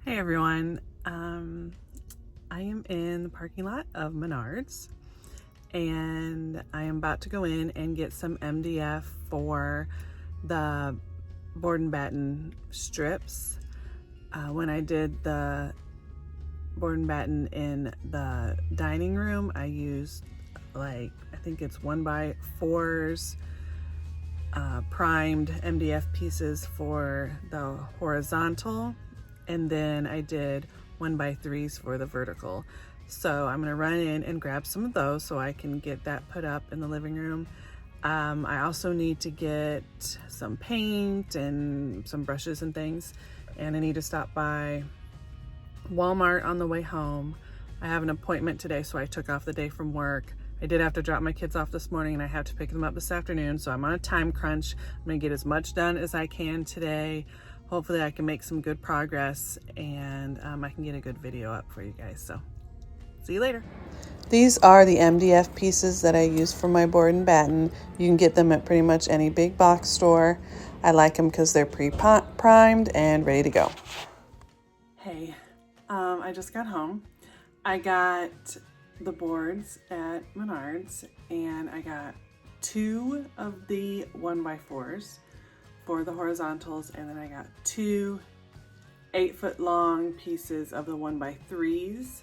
Hey everyone, I am in the parking lot of Menards and I am about to go in and get some MDF for the board and batten strips. When I did the board and batten in the dining room, I used I think it's 1x4s primed MDF pieces for the horizontal, and then I did 1x3s for the vertical. So I'm gonna run in and grab some of those so I can get that put up in the living room. I also need to get some paint and some brushes and things, and I need to stop by Walmart on the way home. I have an appointment today, so I took off the day from work. I did have to drop my kids off this morning and I have to pick them up this afternoon, so I'm on a time crunch. I'm gonna get as much done as I can today. Hopefully I can make some good progress and I can get a good video up for you guys. So see you later. These are the MDF pieces that I use for my board and batten. You can get them at pretty much any big box store. I like them because they're pre-primed and ready to go. Hey, I just got home. I got the boards at Menards and I got 2 of the 1x4s for the horizontals, and then I got 2 8-foot long pieces of the 1x3s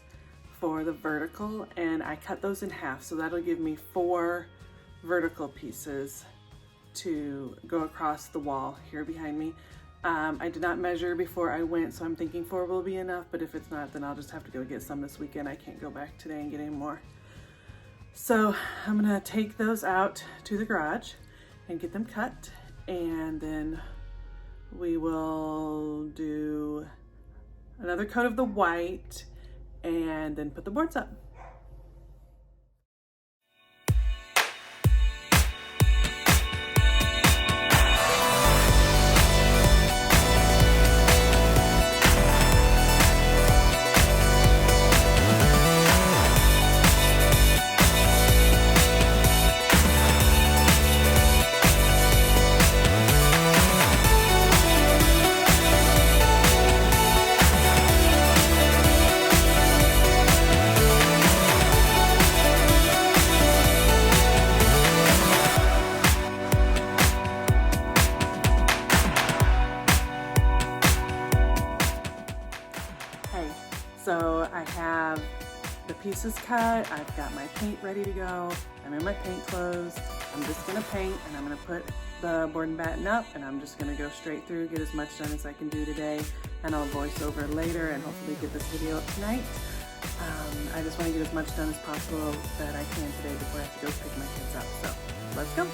for the vertical, and I cut those in half, so that'll give me 4 vertical pieces to go across the wall here behind me. I did not measure before I went, so I'm thinking 4 will be enough, but if it's not, then I'll just have to go get some this weekend. I can't go back today and get any more. So I'm gonna take those out to the garage and get them cut, and then we will do another coat of the white and then put the boards up. So I have the pieces cut, I've got my paint ready to go, I'm in my paint clothes, I'm just gonna paint and I'm gonna put the board and batten up, and I'm just gonna go straight through, get as much done as I can do today, and I'll voice over later and hopefully get this video up tonight. I just wanna get as much done as possible that I can today before I have to go pick my kids up, so let's go.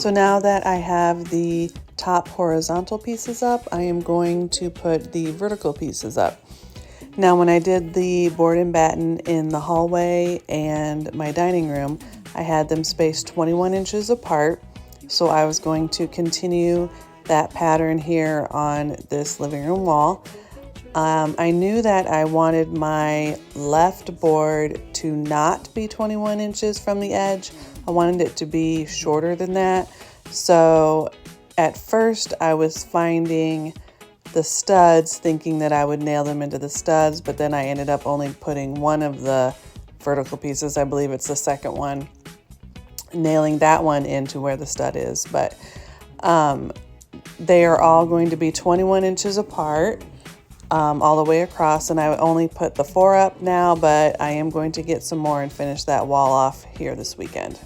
So now that I have the top horizontal pieces up, I am going to put the vertical pieces up. Now when I did the board and batten in the hallway and my dining room, I had them spaced 21 inches apart. So I was going to continue that pattern here on this living room wall. I knew that I wanted my left board to not be 21 inches from the edge. I wanted it to be shorter than that. So at first I was finding the studs, thinking that I would nail them into the studs, but then I ended up only putting one of the vertical pieces, I believe it's the second one, nailing that one into where the stud is. But they are all going to be 21 inches apart. All the way across, and I only put the 4 up now, but I am going to get some more and finish that wall off here this weekend.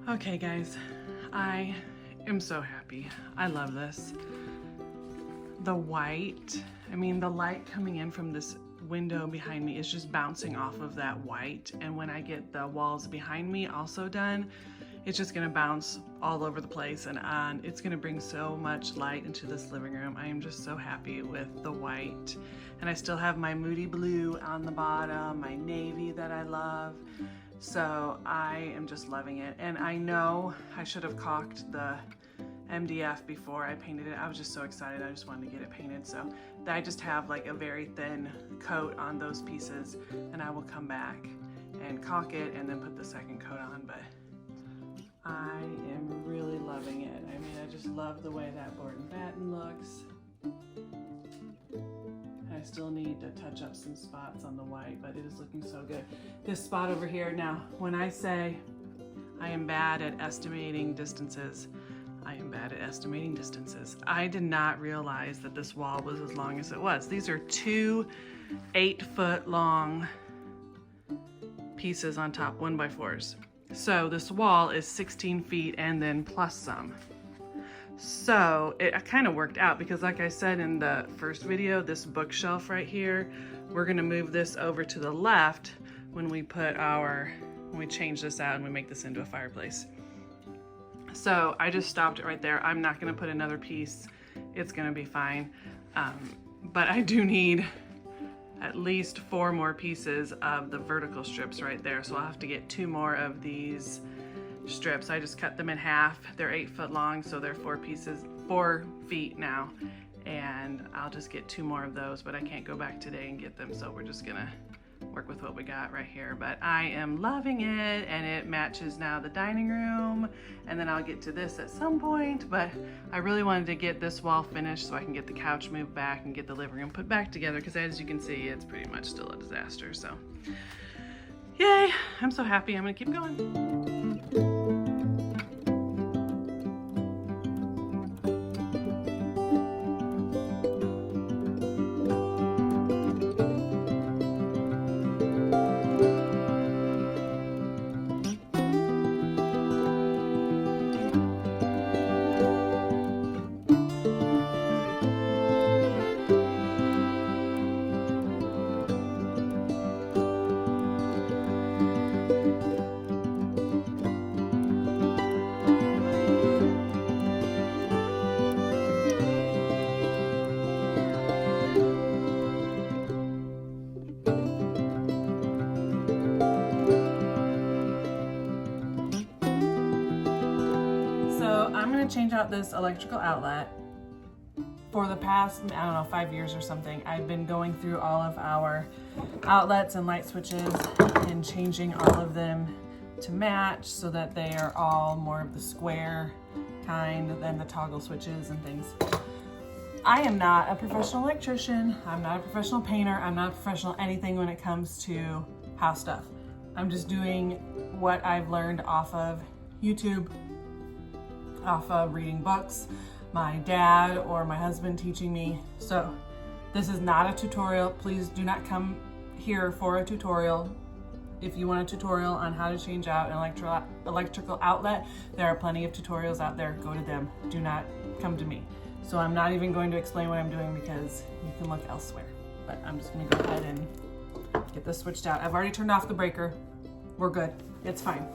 Okay guys, I am so happy. I love this. The white, I mean the light coming in from this window behind me is just bouncing off of that white, and when I get the walls behind me also done, it's just gonna bounce all over the place, and it's gonna bring so much light into this living room. I am just so happy with the white. And I still have my moody blue on the bottom, my navy that I love. So I am just loving it. And I know I should have caulked the MDF before I painted it. I was just so excited. I just wanted to get it painted. So I just have like a very thin coat on those pieces, and I will come back and caulk it and then put the second coat on. But I am really loving it. I mean, I just love the way that board and batten looks. I still need to touch up some spots on the white, but it is looking so good. This spot over here, now, when I say I am bad at estimating distances, I am bad at estimating distances. I did not realize that this wall was as long as it was. These are two 8-foot long pieces on top, 1x4s. So this wall is 16 feet and then plus some. So it kind of worked out because, like I said in the first video, this bookshelf right here, we're gonna move this over to the left when we change this out and we make this into a fireplace. So I just stopped it right there. I'm not gonna put another piece. It's gonna be fine. But I do need at least 4 more pieces of the vertical strips right there. So I'll have to get 2 more of these strips. I just cut them in half. They're 8 foot long, so they're 4 feet now. And I'll just get 2 more of those, but I can't go back today and get them. So we're just gonna work with what we got right here. But I am loving it, and it matches now the dining room. And then I'll get to this at some point, but I really wanted to get this wall finished so I can get the couch moved back and get the living room put back together, because as you can see, it's pretty much still a disaster. So yay, I'm so happy. I'm gonna keep going. Change out this electrical outlet. For the past, I don't know, 5 years or something, I've been going through all of our outlets and light switches and changing all of them to match so that they are all more of the square kind than the toggle switches and things. I am not a professional electrician. I'm not a professional painter. I'm not a professional anything when it comes to house stuff. I'm just doing what I've learned off of YouTube, off of reading books, my dad or my husband teaching me. So this is not a tutorial. Please do not come here for a tutorial. If you want a tutorial on how to change out an electrical outlet, there are plenty of tutorials out there. Go to them. Do not come to me. So I'm not even going to explain what I'm doing because you can look elsewhere. But I'm just gonna go ahead and get this switched out. I've already turned off the breaker. We're good. It's fine.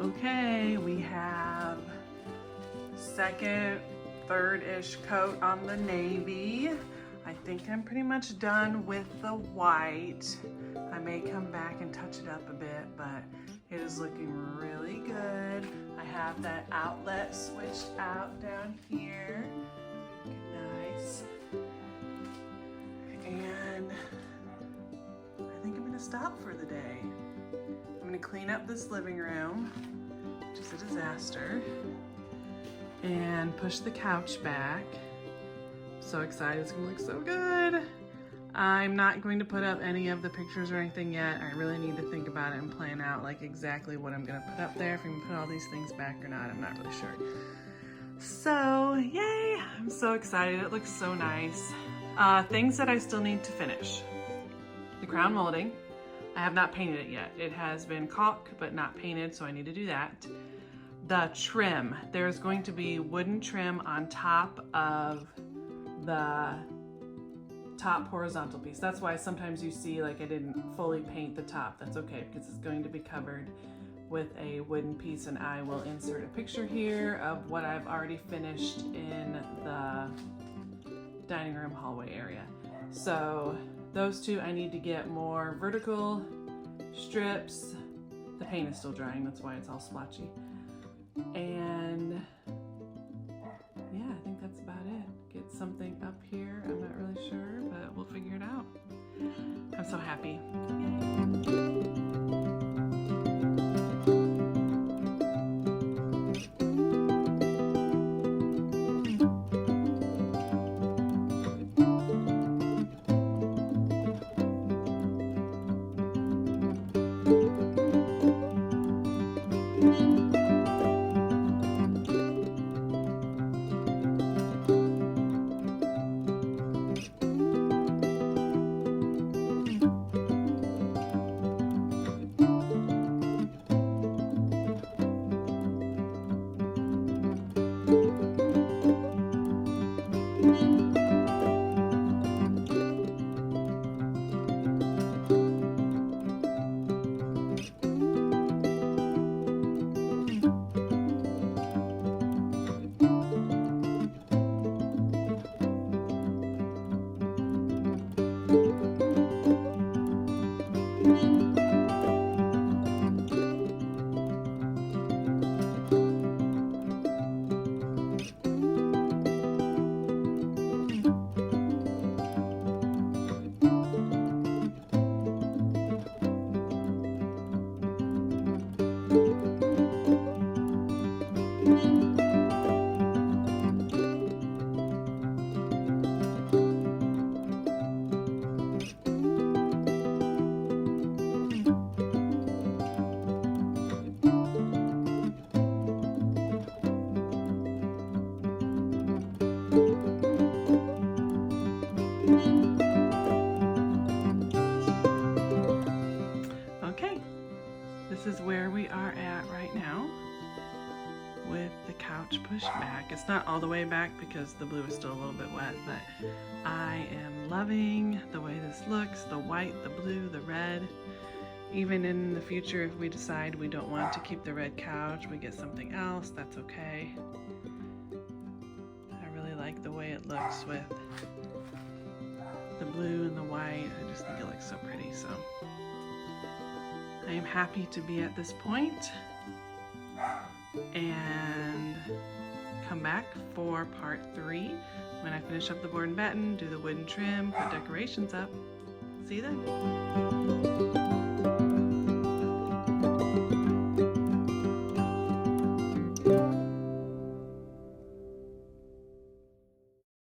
Okay, we have second, third-ish coat on the navy. I think I'm pretty much done with the white. I may come back and touch it up a bit, but it is looking really good. I have that outlet switched out down here. Nice. And I think I'm gonna stop for the day. I'm gonna clean up this living room, which is a disaster, and push the couch back. So excited, it's gonna look so good. I'm not going to put up any of the pictures or anything yet. I really need to think about it and plan out like exactly what I'm gonna put up there. If I'm gonna put all these things back or not, I'm not really sure. So yay, I'm so excited. It looks so nice. Things that I still need to finish. The crown molding. I have not painted it yet. It has been caulked but not painted, so I need to do that. The trim. There's going to be wooden trim on top of the top horizontal piece. That's why sometimes you see like I didn't fully paint the top. That's okay because it's going to be covered with a wooden piece, and I will insert a picture here of what I've already finished in the dining room hallway area. So those two, I need to get more vertical strips. The paint is still drying, that's why it's all splotchy. And yeah, I think that's about it. Get something up here, I'm not really sure, but we'll figure it out. I'm so happy. Okay, this is where we are at right now with the couch pushed back. It's not all the way back because the blue is still a little bit wet, but I am loving the way this looks, the white, the blue, the red. Even in the future, if we decide we don't want to keep the red couch, we get something else, that's okay. I really like the way it looks with the blue and the white. I just think it looks so pretty. So I am happy to be at this point and come back for part 3 when I finish up the board and batten, do the wooden trim, put decorations up. See you then.